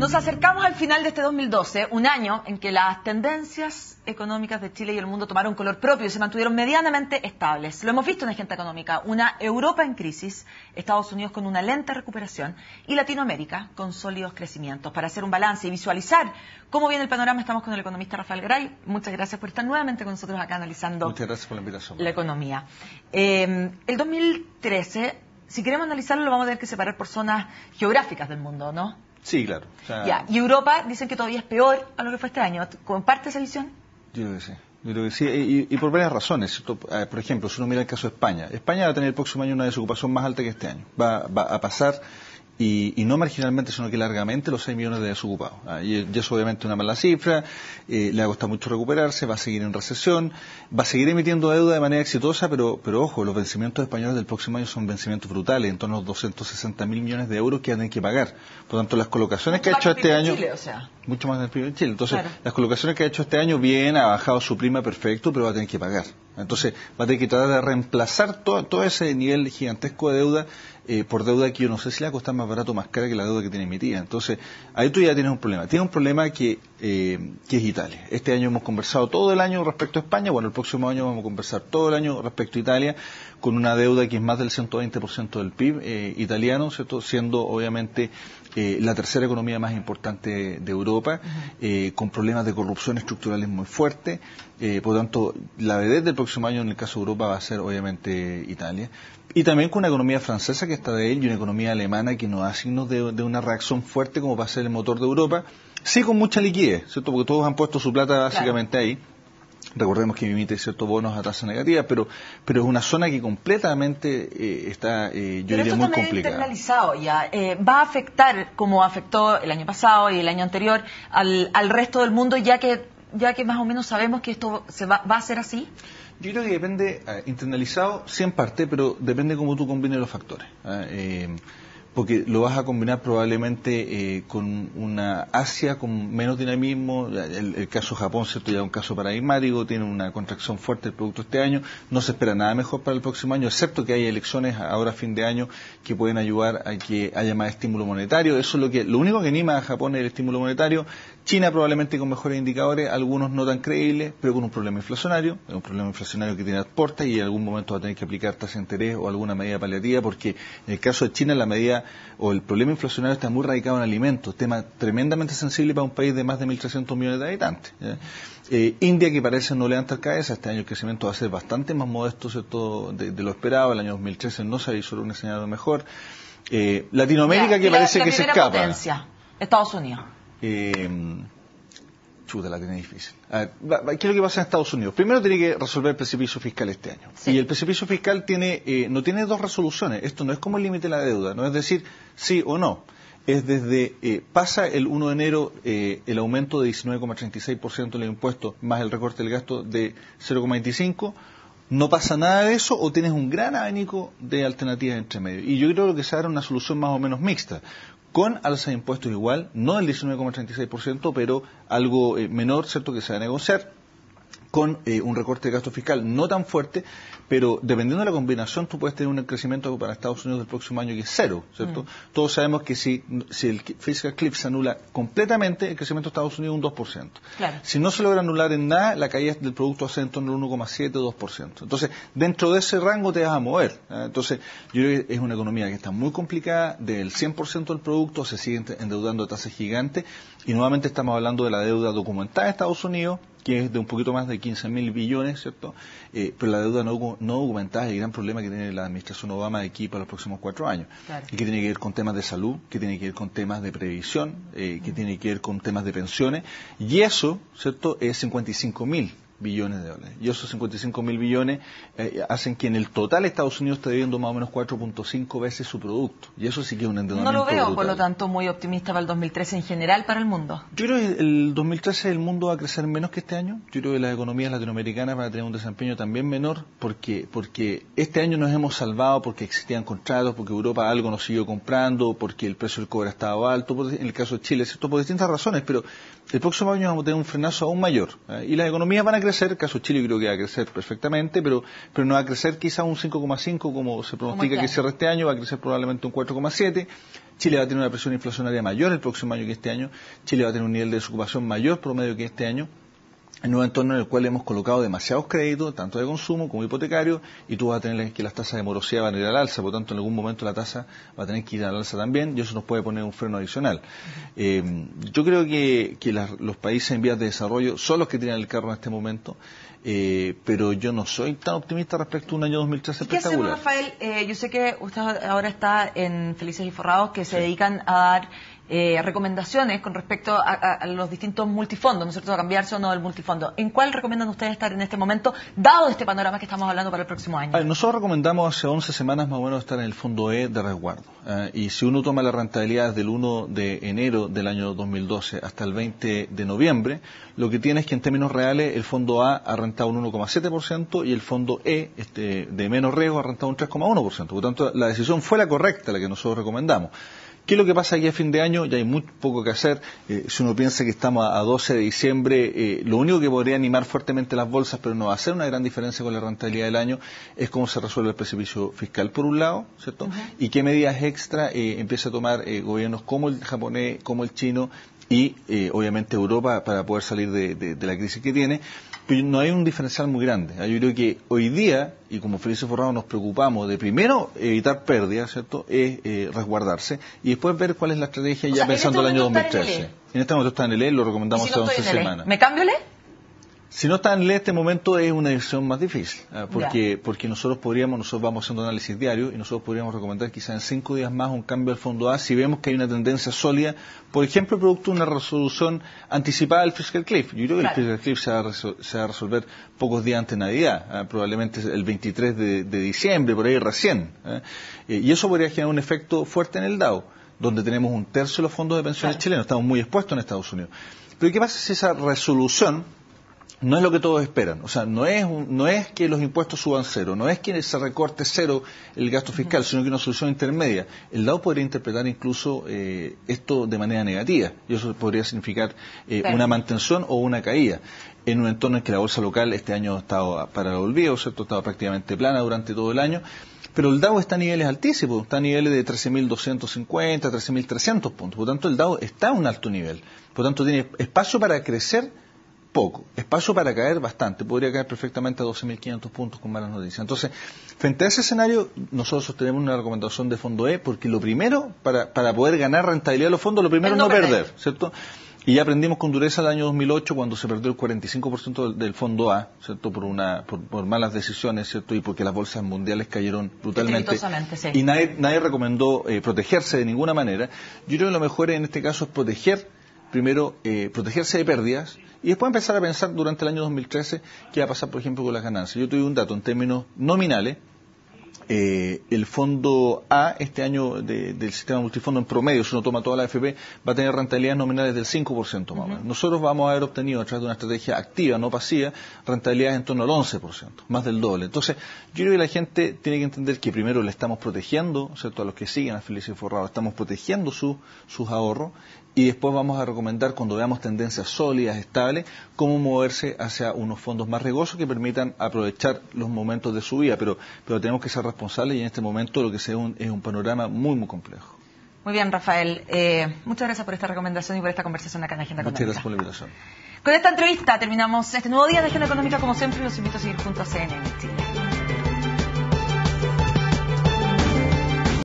Nos acercamos al final de este 2012, un año en que las tendencias económicas de Chile y el mundo tomaron color propio y se mantuvieron medianamente estables. Lo hemos visto en la agenda económica, una Europa en crisis, Estados Unidos con una lenta recuperación y Latinoamérica con sólidos crecimientos. Para hacer un balance y visualizar cómo viene el panorama, estamos con el economista Rafael Garay. Muchas gracias por estar nuevamente con nosotros acá analizando Muchas gracias por la invitación. La economía. El 2013, si queremos analizarlo, lo vamos a tener que separar por zonas geográficas del mundo, ¿no? Sí, claro. O sea, ya. Y Europa dicen que todavía es peor a lo que fue este año. ¿Comparte esa visión? Yo creo que sí. Yo creo que sí, y por varias razones, ¿cierto? Por ejemplo, si uno mira el caso de España, España va a tener el próximo año una desocupación más alta que este año. Va a pasar, y no marginalmente, sino que largamente, los 6 millones de desocupados. Y eso obviamente es una mala cifra, le va a costar mucho recuperarse, va a seguir en recesión, va a seguir emitiendo deuda de manera exitosa, pero ojo, los vencimientos españoles del próximo año son vencimientos brutales, en torno a los 260.000 millones de euros que van a tener que pagar. Por tanto, las colocaciones que ha hecho este año... Chile, o sea. Mucho más del PIB en Chile. Entonces, claro, las colocaciones que ha hecho este año, bien, ha bajado su prima perfecto, pero va a tener que pagar. Entonces, va a tener que tratar de reemplazar todo ese nivel gigantesco de deuda por deuda que yo no sé si le va a costar más barato o más cara que la deuda que tiene emitida. Entonces, ahí tú ya tienes un problema. Tienes un problema que es Italia. Este año hemos conversado todo el año respecto a España. Bueno, el próximo año vamos a conversar todo el año respecto a Italia, con una deuda que es más del 120% del PIB italiano, ¿cierto? Siendo obviamente la tercera economía más importante de Europa, con problemas de corrupción estructurales muy fuertes. Por lo tanto, la vedette del próximo año en el caso de Europa va a ser obviamente Italia. Y también con una economía francesa que está de él y una economía alemana que nos da signos de una reacción fuerte como va a ser el motor de Europa. Sí, con mucha liquidez, ¿cierto? Porque todos han puesto su plata básicamente claro, ahí. Recordemos que emite ciertos bonos a tasa negativa, pero es una zona que completamente está, yo diría, muy complicada. Pero esto está internalizado ya. ¿Va a afectar, como afectó el año pasado y el año anterior, al resto del mundo, ya que más o menos sabemos que esto va a ser así? Yo creo que depende, internalizado sí en parte, pero depende cómo tú combines los factores. Porque lo vas a combinar probablemente con una Asia con menos dinamismo. El caso de Japón, ¿cierto? Ya es un caso paradigmático, tiene una contracción fuerte del producto este año, no se espera nada mejor para el próximo año, excepto que hay elecciones ahora a fin de año que pueden ayudar a que haya más estímulo monetario. Eso es lo único que anima a Japón es el estímulo monetario. China probablemente con mejores indicadores, algunos no tan creíbles, pero con un problema inflacionario que tiene las puertas y en algún momento va a tener que aplicar tasa de interés o alguna medida paliativa, porque en el caso de China la medida o el problema inflacionario está muy radicado en alimentos, tema tremendamente sensible para un país de más de 1.300 millones de habitantes. India, que parece no levanta cabeza, este año el crecimiento va a ser bastante más modesto, ¿cierto?, de lo esperado. El año 2013 no se avisó una señal mejor. Latinoamérica, que parece que se escapa. Potencia, Estados Unidos. Chuta, la tiene difícil. ¿Qué es lo que pasa en Estados Unidos? Primero tiene que resolver el precipicio fiscal este año. Sí. Y el precipicio fiscal no tiene dos resoluciones. Esto no es como el límite de la deuda, no es decir sí o no. Es desde, pasa el 1 de enero el aumento de 19,36% en los impuestos más el recorte del gasto de 0,25%, no pasa nada de eso o tienes un gran abanico de alternativas entre medio. Y yo creo que se hará una solución más o menos mixta, con alza de impuestos igual, no del 19,36%, pero algo menor, ¿cierto?, que se va a negociar, con un recorte de gasto fiscal no tan fuerte, pero dependiendo de la combinación tú puedes tener un crecimiento para Estados Unidos del próximo año que es cero, ¿cierto? Todos sabemos que si el fiscal cliff se anula completamente, el crecimiento de Estados Unidos es un 2%. Claro. Si no se logra anular en nada, la caída del producto va a ser en torno al 1,7 o 2%. Entonces, dentro de ese rango te vas a mover. Entonces, yo creo que es una economía que está muy complicada, del 100% del producto se sigue endeudando a tasas gigantes, y nuevamente estamos hablando de la deuda documentada de Estados Unidos, que es de un poquito más de 15.000 billones, ¿cierto? Pero la deuda no documentada es el gran problema que tiene la administración Obama de aquí para los próximos 4 años. Claro. Y que tiene que ver con temas de salud, que tiene que ver con temas de previsión, que tiene que ver con temas de pensiones. Y eso, ¿cierto?, es 55.000 billones de dólares. Y esos 55.000 billones hacen que en el total Estados Unidos esté debiendo más o menos 4.5 veces su producto. Y eso sí que es un endeudamiento No lo veo, brutal. por lo tanto, muy optimista para el 2013 en general para el mundo. Yo creo que el 2013 el mundo va a crecer menos que este año. Yo creo que las economías latinoamericanas van a tener un desempeño también menor, porque este año nos hemos salvado porque existían contratos, porque Europa algo nos siguió comprando, porque el precio del cobre estaba alto, en el caso de Chile, ¿cierto?, por distintas razones, pero el próximo año vamos a tener un frenazo aún mayor. Y las economías van a crecer, el caso de Chile creo que va a crecer perfectamente, pero no va a crecer quizá un 5,5 como se pronostica que cierre este año, va a crecer probablemente un 4,7. Chile va a tener una presión inflacionaria mayor el próximo año que este año, Chile va a tener un nivel de desocupación mayor promedio que este año, en un entorno en el cual hemos colocado demasiados créditos, tanto de consumo como hipotecarios, y tú vas a tener que las tasas de morosidad van a ir al alza, por lo tanto en algún momento la tasa va a tener que ir al alza también, y eso nos puede poner un freno adicional. Yo creo que los países en vías de desarrollo son los que tienen el carro en este momento, pero yo no soy tan optimista respecto a un año 2013 espectacular. ¿Qué hacemos, Rafael? Yo sé que usted ahora está en Felices y Forrados, que se dedican a dar recomendaciones con respecto a los distintos multifondos, ¿no es cierto?, a cambiarse o no del multifondo. ¿En cuál recomiendan ustedes estar en este momento, dado este panorama que estamos hablando para el próximo año? Nosotros recomendamos hace 11 semanas más o menos estar en el fondo E de resguardo. Y si uno toma la rentabilidad del 1 de enero del año 2012 hasta el 20 de noviembre, lo que tiene es que en términos reales el fondo A ha rentado un 1,7% y el fondo E, de menos riesgo, ha rentado un 3,1%. Por lo tanto, la decisión fue la correcta, la que nosotros recomendamos. ¿Qué es lo que pasa aquí a fin de año? Ya hay muy poco que hacer. Si uno piensa que estamos a 12 de diciembre, lo único que podría animar fuertemente las bolsas, pero no va a hacer una gran diferencia con la rentabilidad del año, es cómo se resuelve el precipicio fiscal, por un lado, ¿cierto? Y qué medidas extra empieza a tomar gobiernos como el japonés, como el chino y obviamente Europa para poder salir de la crisis que tiene. Pero no hay un diferencial muy grande. Yo creo que hoy día, y como Felices Forrados nos preocupamos de primero evitar pérdidas, ¿cierto?, es resguardarse y después ver cuál es la estrategia ya pensando el año 2013. En este momento está en el E, lo recomendamos hace 11 semanas. ¿Me cambio el E? Si no está en este momento es una decisión más difícil, porque nosotros vamos haciendo análisis diario y nosotros podríamos recomendar quizás en 5 días más un cambio al fondo A si vemos que hay una tendencia sólida, por ejemplo, producto de una resolución anticipada del Fiscal Cliff. Yo creo que el Fiscal Cliff se va a resolver pocos días antes de Navidad, probablemente el 23 de diciembre, por ahí recién. Y eso podría generar un efecto fuerte en el Dow, donde tenemos un tercio de los fondos de pensiones chilenos, estamos muy expuestos en Estados Unidos. Pero ¿qué pasa si esa resolución no es lo que todos esperan? O sea, no es que los impuestos suban cero, no es que se recorte cero el gasto fiscal, sino que una solución intermedia. El Dow podría interpretar incluso esto de manera negativa, y eso podría significar una mantención o una caída en un entorno en que la bolsa local este año ha estado para el olvido, ¿cierto? Ha estado prácticamente plana durante todo el año, pero el Dow está a niveles altísimos, está a niveles de 13.250, 13.300 puntos, por lo tanto el Dow está a un alto nivel, por lo tanto tiene espacio para crecer poco, espacio para caer bastante, podría caer perfectamente a 12.500 puntos con malas noticias. Entonces, frente a ese escenario, nosotros sostenemos una recomendación de fondo E, porque lo primero, para poder ganar rentabilidad de los fondos, lo primero es no perder, ¿cierto? Y ya aprendimos con dureza el año 2008 cuando se perdió el 45% del fondo A, ¿cierto? Por malas decisiones, ¿cierto? Y porque las bolsas mundiales cayeron brutalmente. Sí. Y nadie recomendó protegerse de ninguna manera. Yo creo que lo mejor en este caso es primero protegerse de pérdidas y después empezar a pensar durante el año 2013 qué va a pasar, por ejemplo, con las ganancias. Yo te doy un dato en términos nominales. El fondo A este año del sistema multifondo en promedio, si uno toma toda la AFP, va a tener rentabilidades nominales del 5% más o menos. Nosotros vamos a haber obtenido a través de una estrategia activa, no pasiva, rentabilidades en torno al 11%, más del doble. Entonces, yo creo que la gente tiene que entender que primero le estamos protegiendo, ¿cierto?, a los que siguen a Felices y Forrados, estamos protegiendo sus ahorros, y después vamos a recomendar, cuando veamos tendencias sólidas, estables, cómo moverse hacia unos fondos más riesgosos que permitan aprovechar los momentos de subida, pero tenemos que ser responsables y en este momento lo que se ve es un panorama muy, muy complejo. Muy bien, Rafael. Muchas gracias por esta recomendación y por esta conversación acá en Agenda Económica. Muchas gracias por la invitación. Con esta entrevista terminamos este nuevo día de Agenda Económica. Como siempre, los invito a seguir junto a CNN Chile.